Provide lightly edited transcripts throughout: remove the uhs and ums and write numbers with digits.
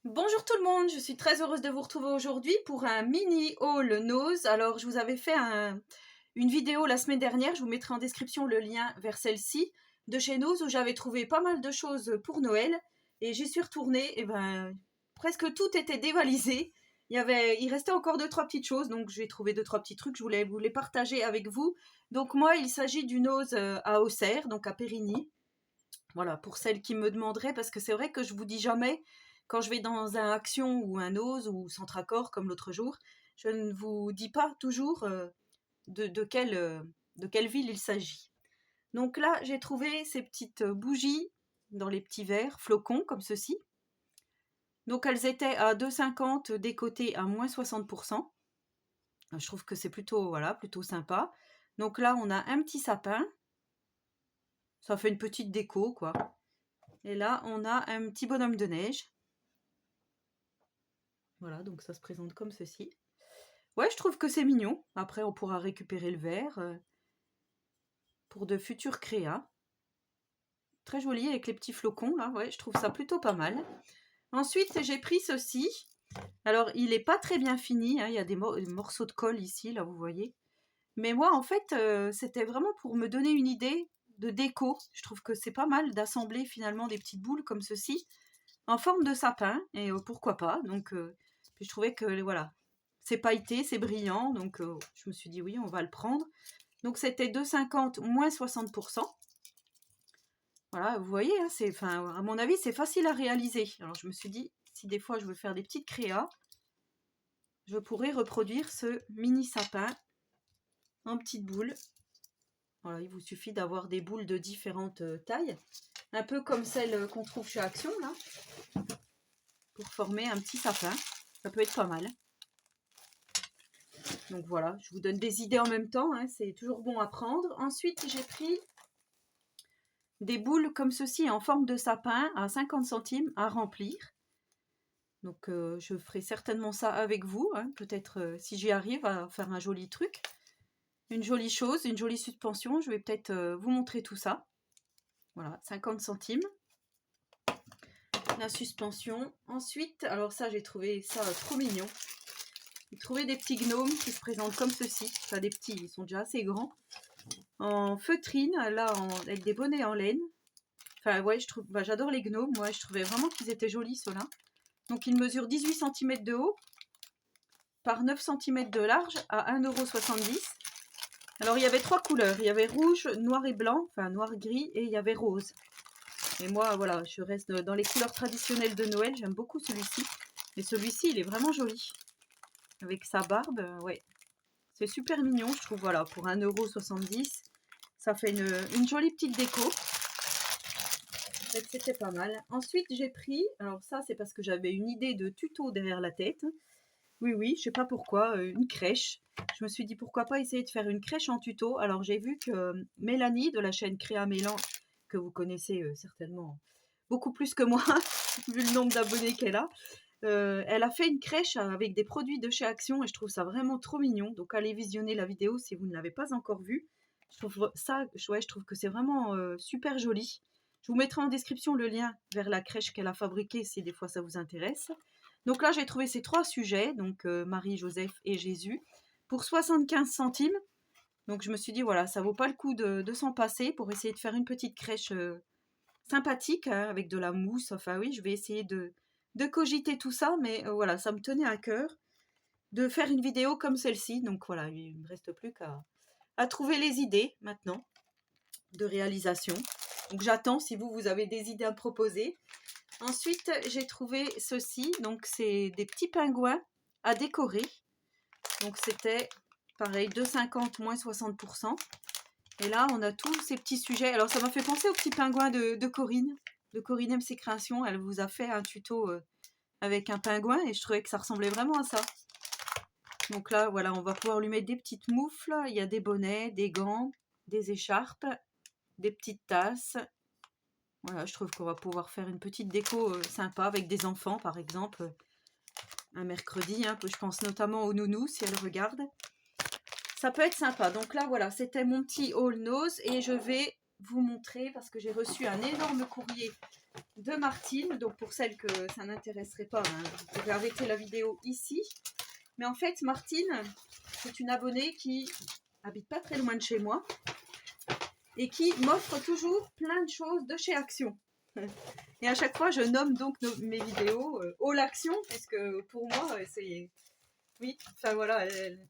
Bonjour tout le monde, je suis très heureuse de vous retrouver aujourd'hui pour un mini haul Nose. Alors je vous avais fait une vidéo la semaine dernière, je vous mettrai en description le lien vers celle-ci de chez Nose où j'avais trouvé pas mal de choses pour Noël et j'y suis retournée et presque tout était dévalisé. Il restait encore 2-3 petites choses, donc j'ai trouvé 2-3 petits trucs, je voulais vous les partager avec vous. Donc moi il s'agit du Nose à Auxerre, donc à Périgny. Voilà, pour celles qui me demanderaient, parce que c'est vrai que je vous dis jamais, quand je vais dans un Action ou un Ose ou Centracor comme l'autre jour, je ne vous dis pas toujours de quelle ville il s'agit. Donc là, j'ai trouvé ces petites bougies dans les petits verres flocons comme ceci. Donc elles étaient à 2,50 décotées à moins 60%. Je trouve que c'est plutôt, voilà, plutôt sympa. Donc là, on a un petit sapin. Ça fait une petite déco, quoi. Et là, on a un petit bonhomme de neige. Voilà, donc ça se présente comme ceci. Ouais, je trouve que c'est mignon. Après, on pourra récupérer le verre pour de futurs créas. Très joli avec les petits flocons, là. Ouais, je trouve ça plutôt pas mal. Ensuite, j'ai pris ceci. Alors, il n'est pas très bien fini, hein. Il y a des morceaux de colle ici, là, vous voyez. Mais moi, en fait, c'était vraiment pour me donner une idée de déco. Je trouve que c'est pas mal d'assembler finalement des petites boules comme ceci, en forme de sapin, et pourquoi pas. Donc, puis je trouvais que, voilà, c'est pailleté, c'est brillant, donc je me suis dit oui, on va le prendre. Donc c'était 2,50 moins 60%. Voilà, vous voyez, hein, à mon avis, c'est facile à réaliser. Alors je me suis dit, si des fois je veux faire des petites créas, je pourrais reproduire ce mini sapin en petites boules. Voilà, il vous suffit d'avoir des boules de différentes tailles, un peu comme celles qu'on trouve chez Action, là, pour former un petit sapin. Ça peut être pas mal. Donc voilà, je vous donne des idées en même temps, hein, c'est toujours bon à prendre. Ensuite, j'ai pris des boules comme ceci en forme de sapin à 50 centimes à remplir. Donc je ferai certainement ça avec vous, hein, peut-être si j'y arrive à faire un joli truc. Une jolie chose, une jolie suspension, je vais peut-être vous montrer tout ça. Voilà, 50 centimes. La suspension. Ensuite, alors ça j'ai trouvé ça trop mignon. J'ai trouvé des petits gnomes qui se présentent comme ceci. Enfin des petits, ils sont déjà assez grands. En feutrine, là avec des bonnets en laine. Enfin ouais, je trouve, j'adore les gnomes, moi je trouvais vraiment qu'ils étaient jolis ceux-là. Donc ils mesurent 18 cm de haut par 9 cm de large à 1,70 €. Alors il y avait 3 couleurs, il y avait rouge, noir et blanc, enfin noir-gris, et il y avait rose. Et moi voilà, je reste dans les couleurs traditionnelles de Noël, j'aime beaucoup celui-ci. Et celui-ci il est vraiment joli. Avec sa barbe, ouais. C'est super mignon, je trouve, voilà, pour 1,70 €. Ça fait une jolie petite déco. C'était pas mal. Ensuite, j'ai pris, alors ça, c'est parce que j'avais une idée de tuto derrière la tête. Oui, oui, je sais pas pourquoi, une crèche. Je me suis dit pourquoi pas essayer de faire une crèche en tuto. Alors j'ai vu que Mélanie de la chaîne Créa Mélan, que vous connaissez certainement beaucoup plus que moi, vu le nombre d'abonnés qu'elle a, elle a fait une crèche avec des produits de chez Action et je trouve ça vraiment trop mignon. Donc allez visionner la vidéo si vous ne l'avez pas encore vue. Je trouve ça, ouais, je trouve que c'est vraiment super joli. Je vous mettrai en description le lien vers la crèche qu'elle a fabriquée si des fois ça vous intéresse. Donc là, j'ai trouvé ces 3 sujets, donc Marie, Joseph et Jésus, pour 75 centimes. Donc je me suis dit, voilà, ça vaut pas le coup de s'en passer pour essayer de faire une petite crèche sympathique, hein, avec de la mousse. Enfin oui, je vais essayer de cogiter tout ça, mais voilà, ça me tenait à cœur de faire une vidéo comme celle-ci. Donc voilà, il ne me reste plus qu'à trouver les idées maintenant de réalisation. Donc j'attends si vous avez des idées à me proposer. Ensuite, j'ai trouvé ceci. Donc c'est des petits pingouins à décorer. Donc c'était pareil, 2,50 moins 60%. Et là, on a tous ces petits sujets. Alors ça m'a fait penser aux petits pingouins de Corinne. De Corinne MC Création. Elle vous a fait un tuto avec un pingouin et je trouvais que ça ressemblait vraiment à ça. Donc là, voilà, on va pouvoir lui mettre des petites moufles. Il y a des bonnets, des gants, des écharpes, des petites tasses. Voilà, je trouve qu'on va pouvoir faire une petite déco sympa avec des enfants, par exemple, un mercredi. Hein, je pense notamment aux nounous, si elles regardent. Ça peut être sympa. Donc là, voilà, c'était mon petit haul Nose et je vais vous montrer parce que j'ai reçu un énorme courrier de Martine. Donc pour celles que ça n'intéresserait pas, hein, vous pouvez arrêter la vidéo ici. Mais en fait, Martine, c'est une abonnée qui habite pas très loin de chez moi et qui m'offre toujours plein de choses de chez Action. Et à chaque fois, je nomme donc mes vidéos All Action, parce que pour moi, c'est... Oui, enfin voilà, elle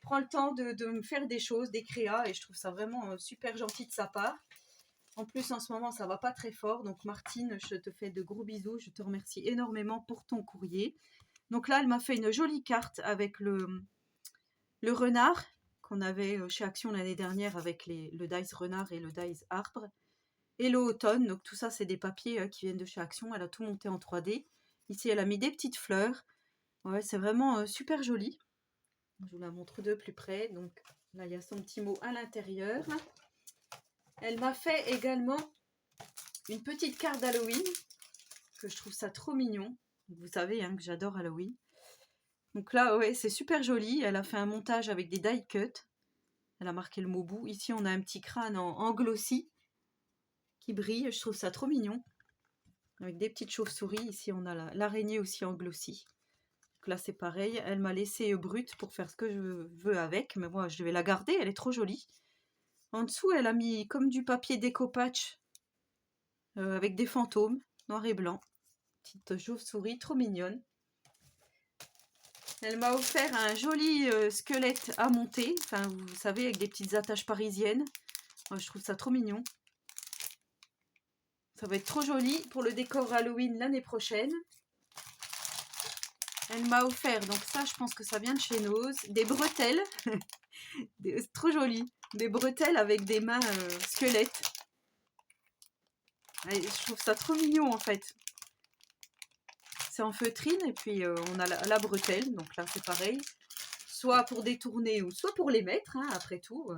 prend le temps de me faire des choses, des créas, et je trouve ça vraiment super gentil de sa part. En plus, en ce moment, ça va pas très fort, donc Martine, je te fais de gros bisous, je te remercie énormément pour ton courrier. Donc là, elle m'a fait une jolie carte avec le renard qu'on avait chez Action l'année dernière avec le dice renard et le dice arbre. Et le automne, donc tout ça, c'est des papiers qui viennent de chez Action. Elle a tout monté en 3D. Ici, elle a mis des petites fleurs. Ouais, c'est vraiment super joli. Je vous la montre de plus près. Donc là, il y a son petit mot à l'intérieur. Elle m'a fait également une petite carte d'Halloween, que je trouve ça trop mignon. Vous savez hein, que j'adore Halloween. Donc là, ouais, c'est super joli. Elle a fait un montage avec des die cuts. Elle a marqué le mot bout. Ici, on a un petit crâne en glossy qui brille. Je trouve ça trop mignon. Avec des petites chauves-souris. Ici, on a l'araignée aussi en glossy. Donc là, c'est pareil. Elle m'a laissé brute pour faire ce que je veux avec. Mais moi, je vais la garder. Elle est trop jolie. En dessous, elle a mis comme du papier déco-patch avec des fantômes, noir et blanc. Petite chauve-souris, trop mignonne. Elle m'a offert un joli squelette à monter. Enfin, vous savez, avec des petites attaches parisiennes. Moi, je trouve ça trop mignon. Ça va être trop joli pour le décor Halloween l'année prochaine. Elle m'a offert, donc ça, je pense que ça vient de chez Nose, des bretelles. C'est trop joli. Des bretelles avec des mains squelettes. Et je trouve ça trop mignon, en fait. C'est en feutrine, et puis on a la bretelle. Donc là, c'est pareil. Soit pour détourner, ou soit pour les mettre, hein, après tout.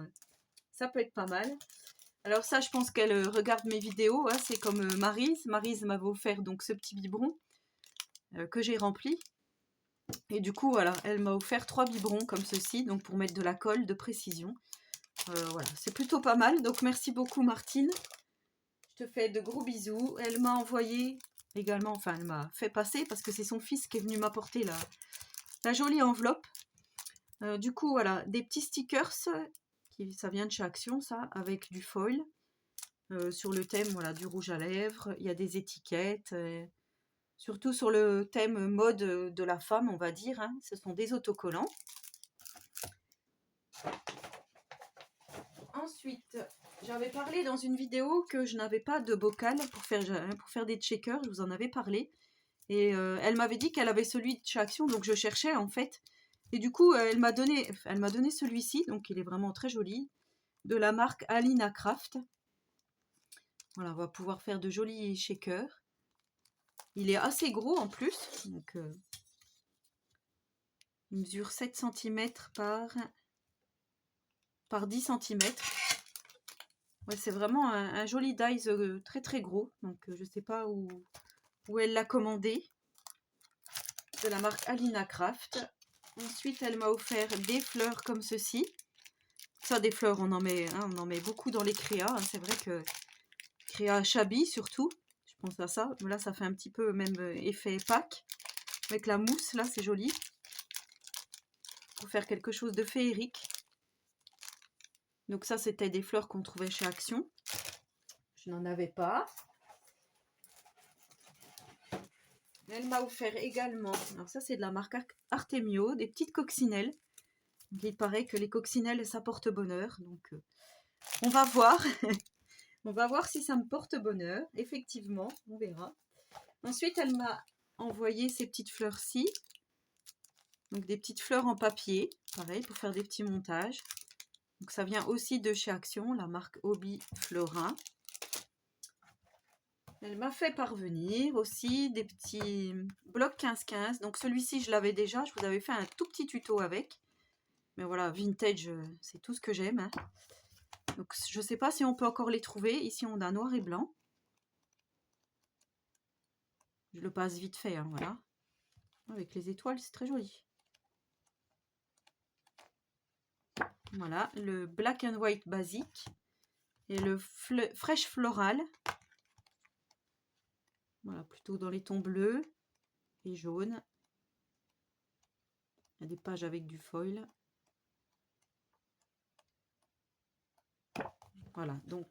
Ça peut être pas mal. Alors ça, je pense qu'elle regarde mes vidéos. Hein, c'est comme Maryse. Maryse m'avait offert donc ce petit biberon que j'ai rempli. Et du coup, voilà, elle m'a offert 3 biberons comme ceci, donc pour mettre de la colle de précision. Voilà, c'est plutôt pas mal. Donc merci beaucoup Martine. Je te fais de gros bisous. Elle m'a envoyé également, enfin elle m'a fait passer parce que c'est son fils qui est venu m'apporter la jolie enveloppe. Du coup, voilà, des petits stickers, ça vient de chez Action, ça, avec du foil. Sur le thème voilà, du rouge à lèvres, il y a des étiquettes, surtout sur le thème mode de la femme, on va dire. Hein, ce sont des autocollants. Ensuite, j'avais parlé dans une vidéo que je n'avais pas de bocal pour faire des shakers, je vous en avais parlé. Et elle m'avait dit qu'elle avait celui de chez Action, donc je cherchais en fait. Et du coup, elle m'a donné celui-ci, donc il est vraiment très joli, de la marque Alina Craft. Voilà, on va pouvoir faire de jolis shakers. Il est assez gros en plus, donc il mesure 7 cm par 10 cm. Ouais, c'est vraiment un joli dies très très gros, donc je sais pas où elle l'a commandé, de la marque Alina Craft. Ensuite, elle m'a offert des fleurs comme ceci. Ça, des fleurs, on en met beaucoup dans les créas. Hein. C'est vrai que créa Chabi surtout, je pense à ça. Là, ça fait un petit peu même effet Pâques. Avec la mousse, là, c'est joli. Pour faire quelque chose de féerique. Donc ça, c'était des fleurs qu'on trouvait chez Action. Je n'en avais pas. Elle m'a offert également, alors ça c'est de la marque Artemio, des petites coccinelles. Donc, il paraît que les coccinelles, ça porte bonheur. Donc on va voir. On va voir si ça me porte bonheur. Effectivement, on verra. Ensuite, elle m'a envoyé ces petites fleurs-ci. Donc des petites fleurs en papier, pareil, pour faire des petits montages. Donc ça vient aussi de chez Action, la marque Hobby Florin. Elle m'a fait parvenir aussi des petits blocs 15-15. Donc celui-ci, je l'avais déjà. Je vous avais fait un tout petit tuto avec. Mais voilà, vintage, c'est tout ce que j'aime. Hein. Donc je ne sais pas si on peut encore les trouver. Ici, on a noir et blanc. Je le passe vite fait, hein, voilà. Avec les étoiles, c'est très joli. Voilà, le black and white basique. et le Fresh Floral. Voilà, plutôt dans les tons bleus et jaunes. Il y a des pages avec du foil. Voilà, donc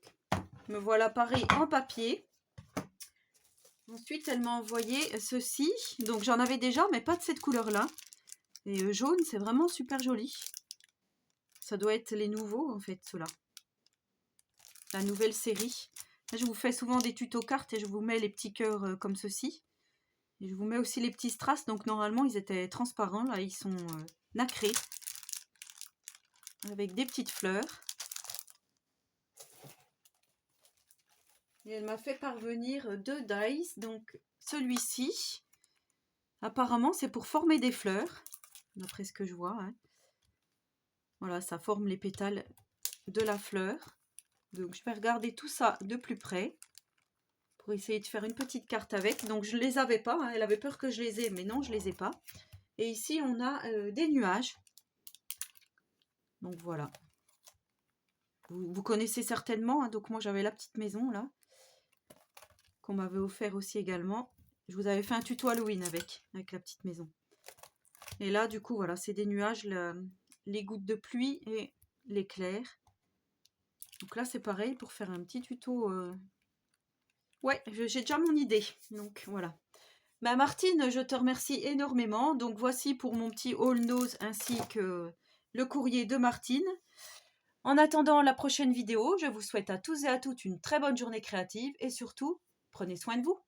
me voilà parée en papier. Ensuite, elle m'a envoyé ceci. Donc j'en avais déjà, mais pas de cette couleur-là. Et jaune, c'est vraiment super joli. Ça doit être les nouveaux, en fait, ceux-là. La nouvelle série. Là, je vous fais souvent des tutos cartes et je vous mets les petits cœurs comme ceci. Et je vous mets aussi les petits strass. Donc normalement, ils étaient transparents. Là, ils sont nacrés. Avec des petites fleurs. Et elle m'a fait parvenir 2 dies. Donc celui-ci, apparemment, c'est pour former des fleurs. D'après ce que je vois. Hein. Voilà, ça forme les pétales de la fleur. Donc je vais regarder tout ça de plus près. Pour essayer de faire une petite carte avec. Donc je ne les avais pas. Hein. Elle avait peur que je les ai. Mais non, je ne les ai pas. Et ici, on a des nuages. Donc voilà. Vous connaissez certainement. Hein. Donc moi, j'avais la petite maison là. Qu'on m'avait offert aussi également. Je vous avais fait un tuto Halloween avec la petite maison. Et là, du coup, voilà, c'est des nuages, les gouttes de pluie et l'éclair. Donc là, c'est pareil pour faire un petit tuto. Ouais, j'ai déjà mon idée. Donc voilà. Bah, Martine, je te remercie énormément. Donc voici pour mon petit haul nose ainsi que le courrier de Martine. En attendant la prochaine vidéo, je vous souhaite à tous et à toutes une très bonne journée créative et surtout, prenez soin de vous.